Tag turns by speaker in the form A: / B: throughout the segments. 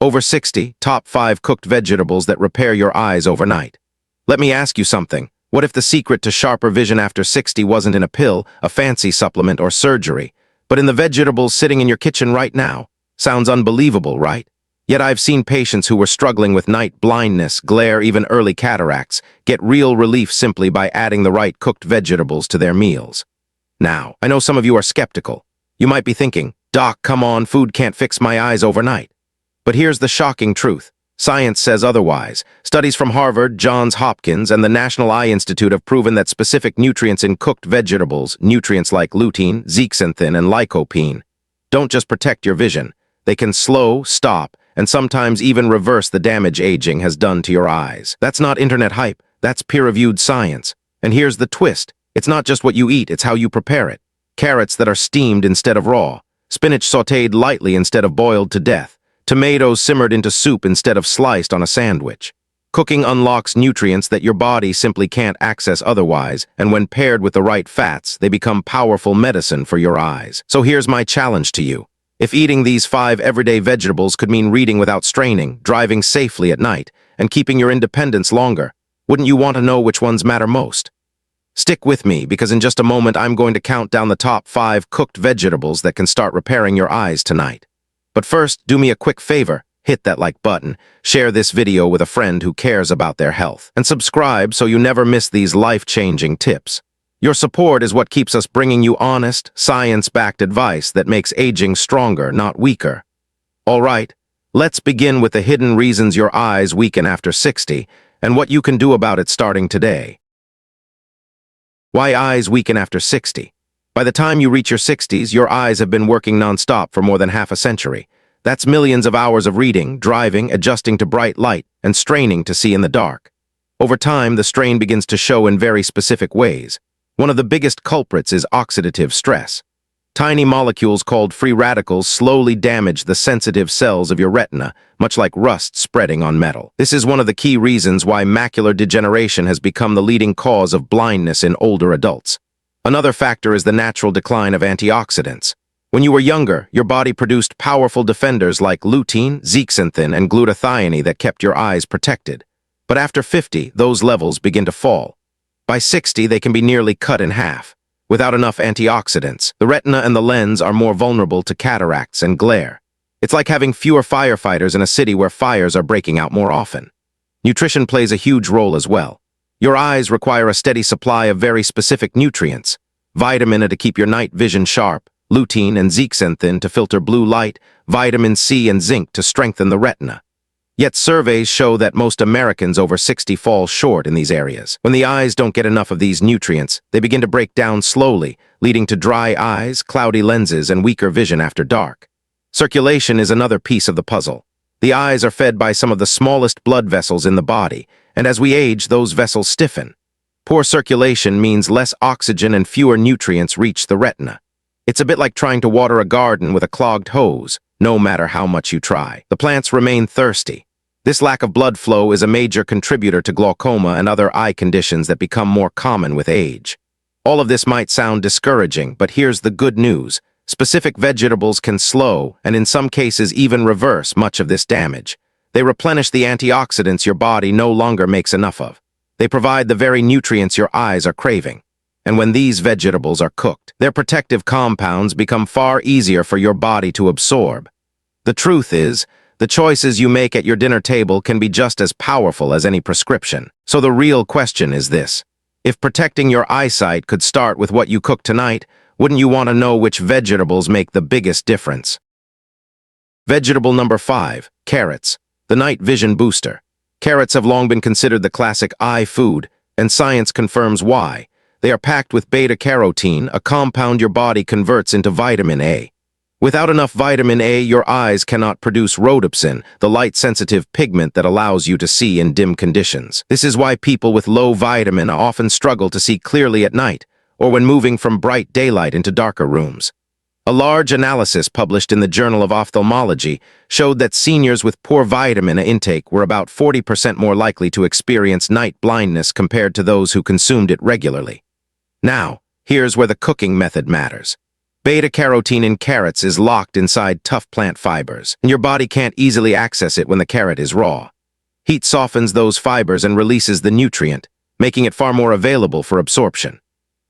A: Over 60, top 5 cooked vegetables that repair your eyes overnight. Let me ask you something. What if the secret to sharper vision after 60 wasn't in a pill, a fancy supplement, or surgery, but in the vegetables sitting in your kitchen right now? Sounds unbelievable, right? Yet I've seen patients who were struggling with night blindness, glare, even early cataracts, get real relief simply by adding the right cooked vegetables to their meals. Now, I know some of you are skeptical. You might be thinking, "Doc, come on, food can't fix my eyes overnight." But here's the shocking truth. Science says otherwise. Studies from Harvard, Johns Hopkins, and the National Eye Institute have proven that specific nutrients in cooked vegetables, nutrients like lutein, zeaxanthin, and lycopene, don't just protect your vision. They can slow, stop, and sometimes even reverse the damage aging has done to your eyes. That's not internet hype. That's peer-reviewed science. And here's the twist. It's not just what you eat, it's how you prepare it. Carrots that are steamed instead of raw. Spinach sautéed lightly instead of boiled to death. Tomatoes simmered into soup instead of sliced on a sandwich. Cooking unlocks nutrients that your body simply can't access otherwise, and when paired with the right fats, they become powerful medicine for your eyes. So here's my challenge to you. If eating these 5 everyday vegetables could mean reading without straining, driving safely at night, and keeping your independence longer, wouldn't you want to know which ones matter most? Stick with me, because in just a moment I'm going to count down the top 5 cooked vegetables that can start repairing your eyes tonight. But first, do me a quick favor, hit that like button, share this video with a friend who cares about their health, and subscribe so you never miss these life-changing tips. Your support is what keeps us bringing you honest, science-backed advice that makes aging stronger, not weaker. All right, let's begin with the hidden reasons your eyes weaken after 60, and what you can do about it starting today. Why eyes weaken after 60? By the time you reach your 60s, your eyes have been working non-stop for more than half a century. That's millions of hours of reading, driving, adjusting to bright light, and straining to see in the dark. Over time, the strain begins to show in very specific ways. One of the biggest culprits is oxidative stress. Tiny molecules called free radicals slowly damage the sensitive cells of your retina, much like rust spreading on metal. This is one of the key reasons why macular degeneration has become the leading cause of blindness in older adults. Another factor is the natural decline of antioxidants. When you were younger, your body produced powerful defenders like lutein, zeaxanthin, and glutathione that kept your eyes protected. But after 50, those levels begin to fall. By 60, they can be nearly cut in half. Without enough antioxidants, the retina and the lens are more vulnerable to cataracts and glare. It's like having fewer firefighters in a city where fires are breaking out more often. Nutrition plays a huge role as well. Your eyes require a steady supply of very specific nutrients. Vitamin A to keep your night vision sharp, lutein and zeaxanthin to filter blue light, vitamin C and zinc to strengthen the retina. Yet surveys show that most Americans over 60 fall short in these areas. When the eyes don't get enough of these nutrients, they begin to break down slowly, leading to dry eyes, cloudy lenses, and weaker vision after dark. Circulation is another piece of the puzzle. The eyes are fed by some of the smallest blood vessels in the body, and as we age, those vessels stiffen. Poor circulation means less oxygen and fewer nutrients reach the retina. It's a bit like trying to water a garden with a clogged hose. No matter how much you try, the plants remain thirsty. This lack of blood flow is a major contributor to glaucoma and other eye conditions that become more common with age. All of this might sound discouraging, but here's the good news. Specific vegetables can slow, and in some cases even reverse, much of this damage. They replenish the antioxidants your body no longer makes enough of. They provide the very nutrients your eyes are craving. And when these vegetables are cooked, their protective compounds become far easier for your body to absorb. The truth is, the choices you make at your dinner table can be just as powerful as any prescription. So the real question is this. If protecting your eyesight could start with what you cook tonight, wouldn't you want to know which vegetables make the biggest difference? Vegetable number 5, carrots, the night vision booster. Carrots have long been considered the classic eye food, and science confirms why. They are packed with beta-carotene, a compound your body converts into vitamin A. Without enough vitamin A, your eyes cannot produce rhodopsin, the light-sensitive pigment that allows you to see in dim conditions. This is why people with low vitamin often struggle to see clearly at night, or when moving from bright daylight into darker rooms. A large analysis published in the Journal of Ophthalmology showed that seniors with poor vitamin A intake were about 40% more likely to experience night blindness compared to those who consumed it regularly. Now, here's where the cooking method matters. Beta-carotene in carrots is locked inside tough plant fibers, and your body can't easily access it when the carrot is raw. Heat softens those fibers and releases the nutrient, making it far more available for absorption.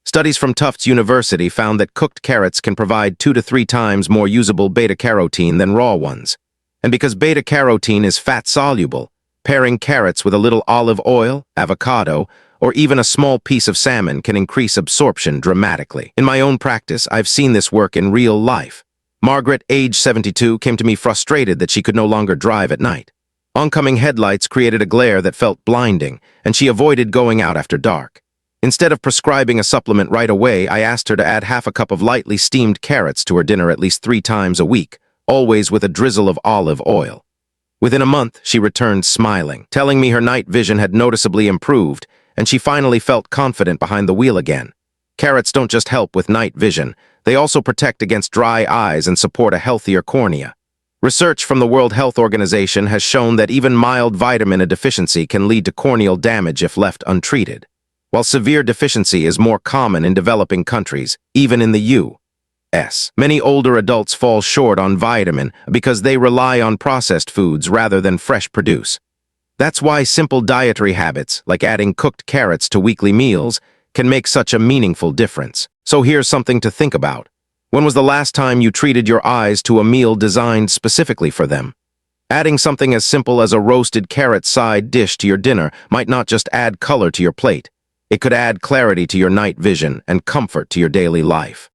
A: Studies from Tufts University found that cooked carrots can provide 2 to 3 times more usable beta-carotene than raw ones. And because beta-carotene is fat-soluble, pairing carrots with a little olive oil, avocado, or even a small piece of salmon can increase absorption dramatically. In my own practice, I've seen this work in real life. Margaret, age 72, came to me frustrated that she could no longer drive at night. Oncoming headlights created a glare that felt blinding, and she avoided going out after dark. Instead of prescribing a supplement right away, I asked her to add half a cup of lightly steamed carrots to her dinner at least 3 times a week, always with a drizzle of olive oil. Within a month, she returned smiling, telling me her night vision had noticeably improved, and she finally felt confident behind the wheel again. Carrots don't just help with night vision, they also protect against dry eyes and support a healthier cornea. Research from the World Health Organization has shown that even mild vitamin A deficiency can lead to corneal damage if left untreated. While severe deficiency is more common in developing countries, even in the U.S., many older adults fall short on vitamin because they rely on processed foods rather than fresh produce. That's why simple dietary habits, like adding cooked carrots to weekly meals, can make such a meaningful difference. So here's something to think about. When was the last time you treated your eyes to a meal designed specifically for them? Adding something as simple as a roasted carrot side dish to your dinner might not just add color to your plate. It could add clarity to your night vision and comfort to your daily life.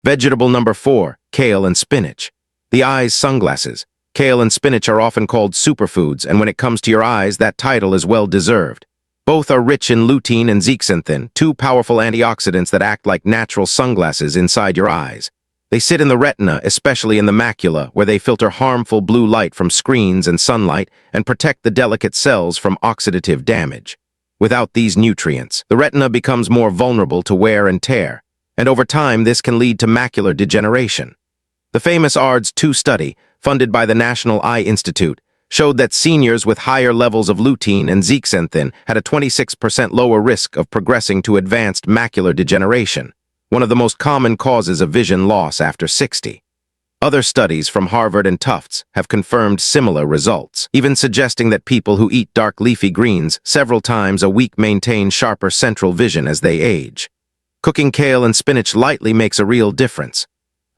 A: Vegetable number 4, kale and spinach. The eye's sunglasses. Kale and spinach are often called superfoods, and when it comes to your eyes, that title is well deserved. Both are rich in lutein and zeaxanthin, 2 powerful antioxidants that act like natural sunglasses inside your eyes. They sit in the retina, especially in the macula, where they filter harmful blue light from screens and sunlight and protect the delicate cells from oxidative damage. Without these nutrients, the retina becomes more vulnerable to wear and tear, and over time this can lead to macular degeneration. The famous ARDS-2 study, funded by the National Eye Institute, showed that seniors with higher levels of lutein and zeaxanthin had a 26% lower risk of progressing to advanced macular degeneration, one of the most common causes of vision loss after 60. Other studies from Harvard and Tufts have confirmed similar results, even suggesting that people who eat dark leafy greens several times a week maintain sharper central vision as they age. Cooking kale and spinach lightly makes a real difference.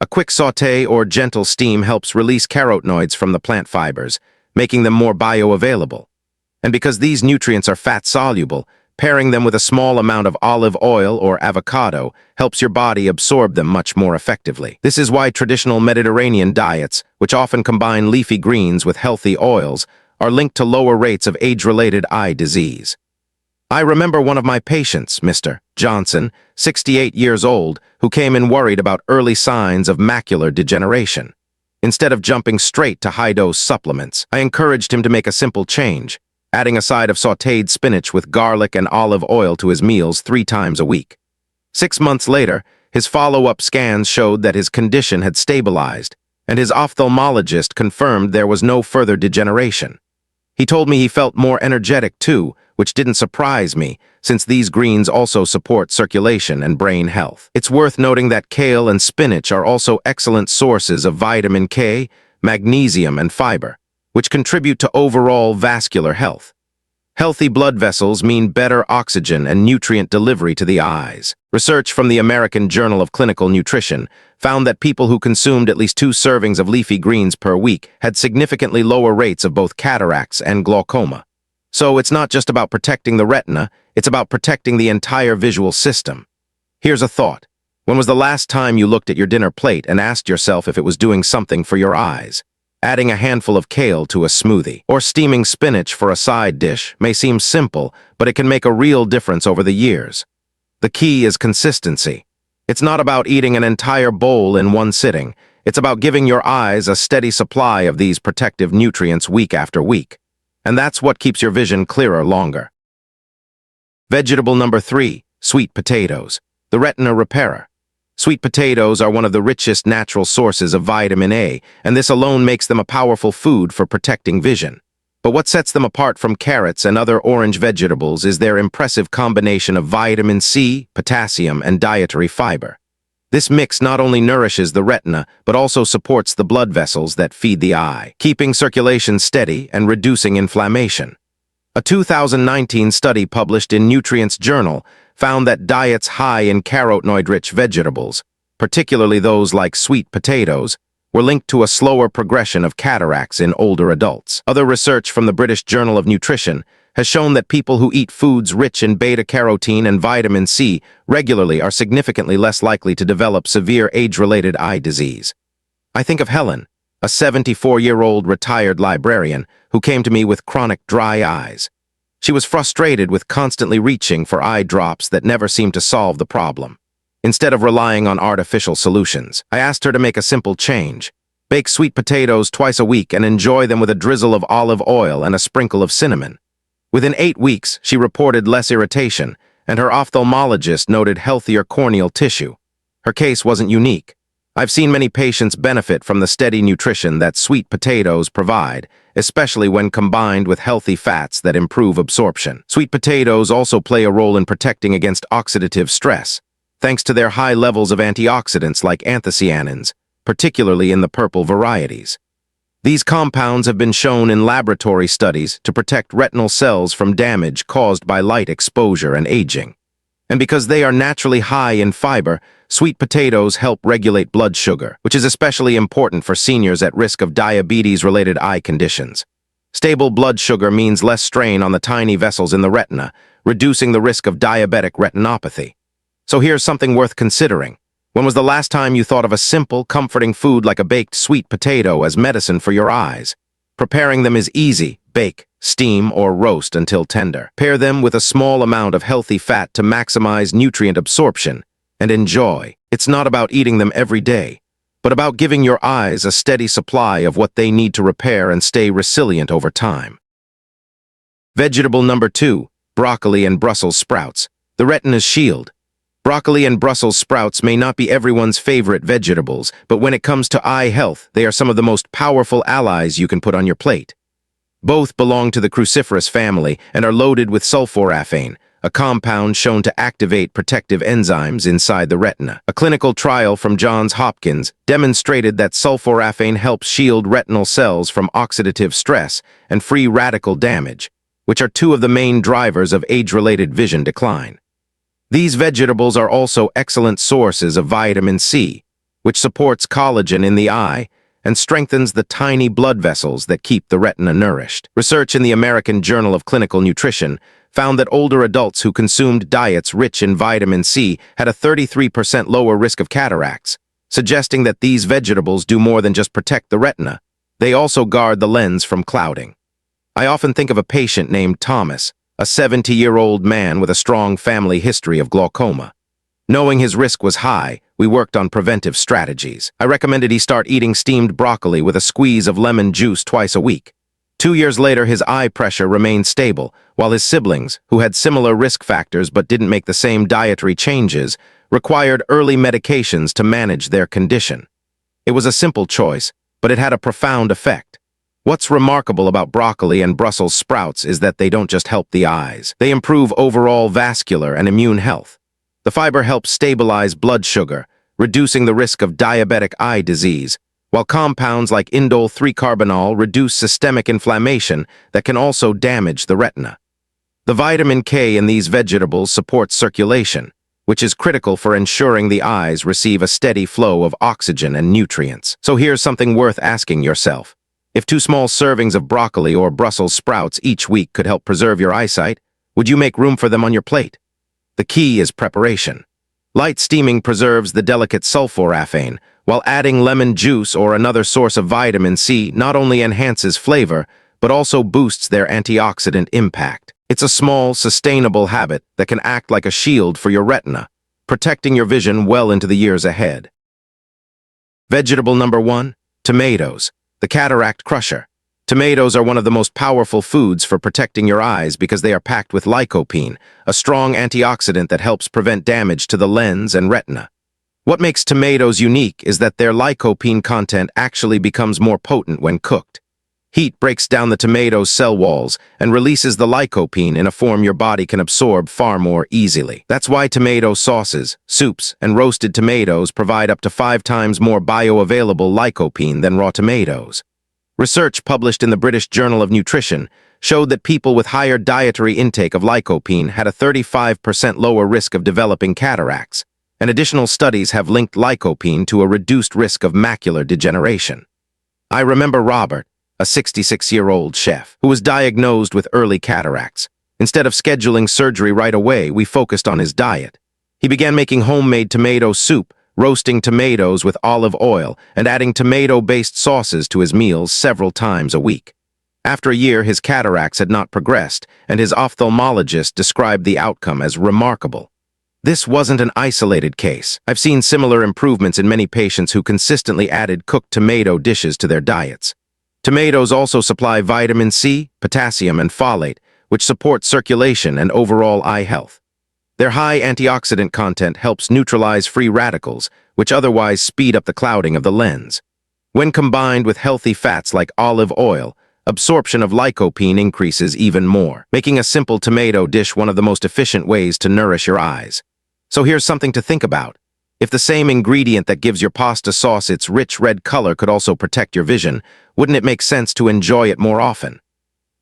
A: A quick sauté or gentle steam helps release carotenoids from the plant fibers, making them more bioavailable. And because these nutrients are fat-soluble, pairing them with a small amount of olive oil or avocado helps your body absorb them much more effectively. This is why traditional Mediterranean diets, which often combine leafy greens with healthy oils, are linked to lower rates of age-related eye disease. I remember one of my patients, Mr. Johnson, 68 years old, who came in worried about early signs of macular degeneration. Instead of jumping straight to high-dose supplements, I encouraged him to make a simple change, adding a side of sautéed spinach with garlic and olive oil to his meals 3 times a week. 6 months later, his follow-up scans showed that his condition had stabilized, and his ophthalmologist confirmed there was no further degeneration. He told me he felt more energetic too, which didn't surprise me, since these greens also support circulation and brain health. It's worth noting that kale and spinach are also excellent sources of vitamin K, magnesium, and fiber, which contribute to overall vascular health. Healthy blood vessels mean better oxygen and nutrient delivery to the eyes. Research from the American Journal of Clinical Nutrition found that people who consumed at least 2 servings of leafy greens per week had significantly lower rates of both cataracts and glaucoma. So it's not just about protecting the retina, it's about protecting the entire visual system. Here's a thought. When was the last time you looked at your dinner plate and asked yourself if it was doing something for your eyes? Adding a handful of kale to a smoothie or steaming spinach for a side dish may seem simple, but it can make a real difference over the years. The key is consistency. It's not about eating an entire bowl in one sitting. It's about giving your eyes a steady supply of these protective nutrients week after week. And that's what keeps your vision clearer longer. Vegetable number 3, sweet potatoes, the retina repairer. Sweet potatoes are one of the richest natural sources of vitamin A, and this alone makes them a powerful food for protecting vision. But what sets them apart from carrots and other orange vegetables is their impressive combination of vitamin C, potassium, and dietary fiber. This mix not only nourishes the retina, but also supports the blood vessels that feed the eye, keeping circulation steady and reducing inflammation. A 2019 study published in Nutrients Journal found that diets high in carotenoid-rich vegetables, particularly those like sweet potatoes, were linked to a slower progression of cataracts in older adults. Other research from the British Journal of Nutrition has shown that people who eat foods rich in beta-carotene and vitamin C regularly are significantly less likely to develop severe age-related eye disease. I think of Helen, a 74-year-old retired librarian who came to me with chronic dry eyes. She was frustrated with constantly reaching for eye drops that never seemed to solve the problem. Instead of relying on artificial solutions, I asked her to make a simple change. Bake sweet potatoes twice a week and enjoy them with a drizzle of olive oil and a sprinkle of cinnamon. Within 8 weeks, she reported less irritation, and her ophthalmologist noted healthier corneal tissue. Her case wasn't unique. I've seen many patients benefit from the steady nutrition that sweet potatoes provide, especially when combined with healthy fats that improve absorption. Sweet potatoes also play a role in protecting against oxidative stress, thanks to their high levels of antioxidants like anthocyanins, particularly in the purple varieties. These compounds have been shown in laboratory studies to protect retinal cells from damage caused by light exposure and aging. And because they are naturally high in fiber, sweet potatoes help regulate blood sugar, which is especially important for seniors at risk of diabetes-related eye conditions. Stable blood sugar means less strain on the tiny vessels in the retina, reducing the risk of diabetic retinopathy. So here's something worth considering. When was the last time you thought of a simple, comforting food like a baked sweet potato as medicine for your eyes? Preparing them is easy. Bake, steam, or roast until tender. Pair them with a small amount of healthy fat to maximize nutrient absorption, and enjoy. It's not about eating them every day, but about giving your eyes a steady supply of what they need to repair and stay resilient over time. Vegetable number 2, broccoli and Brussels sprouts, the retina's shield. Broccoli and Brussels sprouts may not be everyone's favorite vegetables, but when it comes to eye health, they are some of the most powerful allies you can put on your plate. Both belong to the cruciferous family and are loaded with sulforaphane, a compound shown to activate protective enzymes inside the retina. A clinical trial from Johns Hopkins demonstrated that sulforaphane helps shield retinal cells from oxidative stress and free radical damage, which are two of the main drivers of age-related vision decline. These vegetables are also excellent sources of vitamin C, which supports collagen in the eye and strengthens the tiny blood vessels that keep the retina nourished. Research in the American Journal of Clinical Nutrition found that older adults who consumed diets rich in vitamin C had a 33% lower risk of cataracts, suggesting that these vegetables do more than just protect the retina. They also guard the lens from clouding. I often think of a patient named Thomas, a 70-year-old man with a strong family history of glaucoma. Knowing his risk was high, we worked on preventive strategies. I recommended he start eating steamed broccoli with a squeeze of lemon juice twice a week. 2 years later, his eye pressure remained stable, while his siblings, who had similar risk factors but didn't make the same dietary changes, required early medications to manage their condition. It was a simple choice, but it had a profound effect. What's remarkable about broccoli and Brussels sprouts is that they don't just help the eyes. They improve overall vascular and immune health. The fiber helps stabilize blood sugar, reducing the risk of diabetic eye disease, while compounds like indole 3-carbinol reduce systemic inflammation that can also damage the retina. The vitamin K in these vegetables supports circulation, which is critical for ensuring the eyes receive a steady flow of oxygen and nutrients. So here's something worth asking yourself. If 2 small servings of broccoli or Brussels sprouts each week could help preserve your eyesight, would you make room for them on your plate? The key is preparation. Light steaming preserves the delicate sulforaphane, while adding lemon juice or another source of vitamin C not only enhances flavor, but also boosts their antioxidant impact. It's a small, sustainable habit that can act like a shield for your retina, protecting your vision well into the years ahead. Vegetable number 1, tomatoes, the cataract crusher. Tomatoes are one of the most powerful foods for protecting your eyes because they are packed with lycopene, a strong antioxidant that helps prevent damage to the lens and retina. What makes tomatoes unique is that their lycopene content actually becomes more potent when cooked. Heat breaks down the tomato's cell walls and releases the lycopene in a form your body can absorb far more easily. That's why tomato sauces, soups, and roasted tomatoes provide up to 5 times more bioavailable lycopene than raw tomatoes. Research published in the British Journal of Nutrition showed that people with higher dietary intake of lycopene had a 35% lower risk of developing cataracts, and additional studies have linked lycopene to a reduced risk of macular degeneration. I remember Robert, a 66-year-old chef, who was diagnosed with early cataracts. Instead of scheduling surgery right away, we focused on his diet. He began making homemade tomato soup, roasting tomatoes with olive oil, and adding tomato-based sauces to his meals several times a week. After a year, his cataracts had not progressed, and his ophthalmologist described the outcome as remarkable. This wasn't an isolated case. I've seen similar improvements in many patients who consistently added cooked tomato dishes to their diets. Tomatoes also supply vitamin C, potassium, and folate, which support circulation and overall eye health. Their high antioxidant content helps neutralize free radicals, which otherwise speed up the clouding of the lens. When combined with healthy fats like olive oil, absorption of lycopene increases even more, making a simple tomato dish one of the most efficient ways to nourish your eyes. So here's something to think about. If the same ingredient that gives your pasta sauce its rich red color could also protect your vision, wouldn't it make sense to enjoy it more often?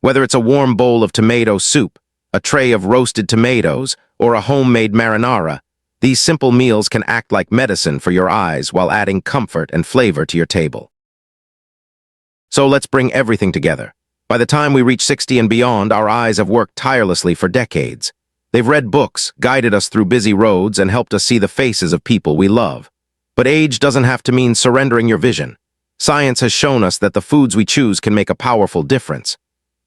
A: Whether it's a warm bowl of tomato soup, a tray of roasted tomatoes, or a homemade marinara, these simple meals can act like medicine for your eyes while adding comfort and flavor to your table. So let's bring everything together. By the time we reach 60 and beyond, our eyes have worked tirelessly for decades. They've read books, guided us through busy roads, and helped us see the faces of people we love. But age doesn't have to mean surrendering your vision. Science has shown us that the foods we choose can make a powerful difference.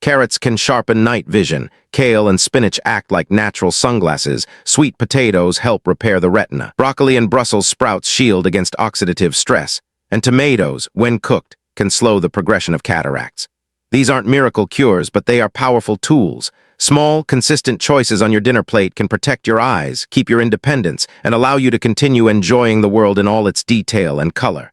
A: Carrots can sharpen night vision, kale and spinach act like natural sunglasses, sweet potatoes help repair the retina, broccoli and Brussels sprouts shield against oxidative stress, and tomatoes, when cooked, can slow the progression of cataracts. These aren't miracle cures, but they are powerful tools. Small, consistent choices on your dinner plate can protect your eyes, keep your independence, and allow you to continue enjoying the world in all its detail and color.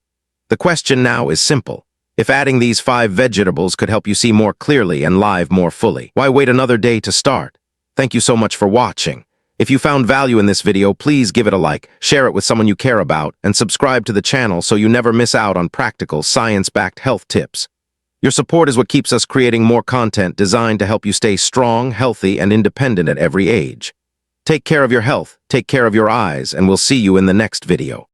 A: The question now is simple. If adding these 5 vegetables could help you see more clearly and live more fully, why wait another day to start? Thank you so much for watching. If you found value in this video, please give it a like, share it with someone you care about, and subscribe to the channel so you never miss out on practical, science-backed health tips. Your support is what keeps us creating more content designed to help you stay strong, healthy, and independent at every age. Take care of your health, take care of your eyes, and we'll see you in the next video.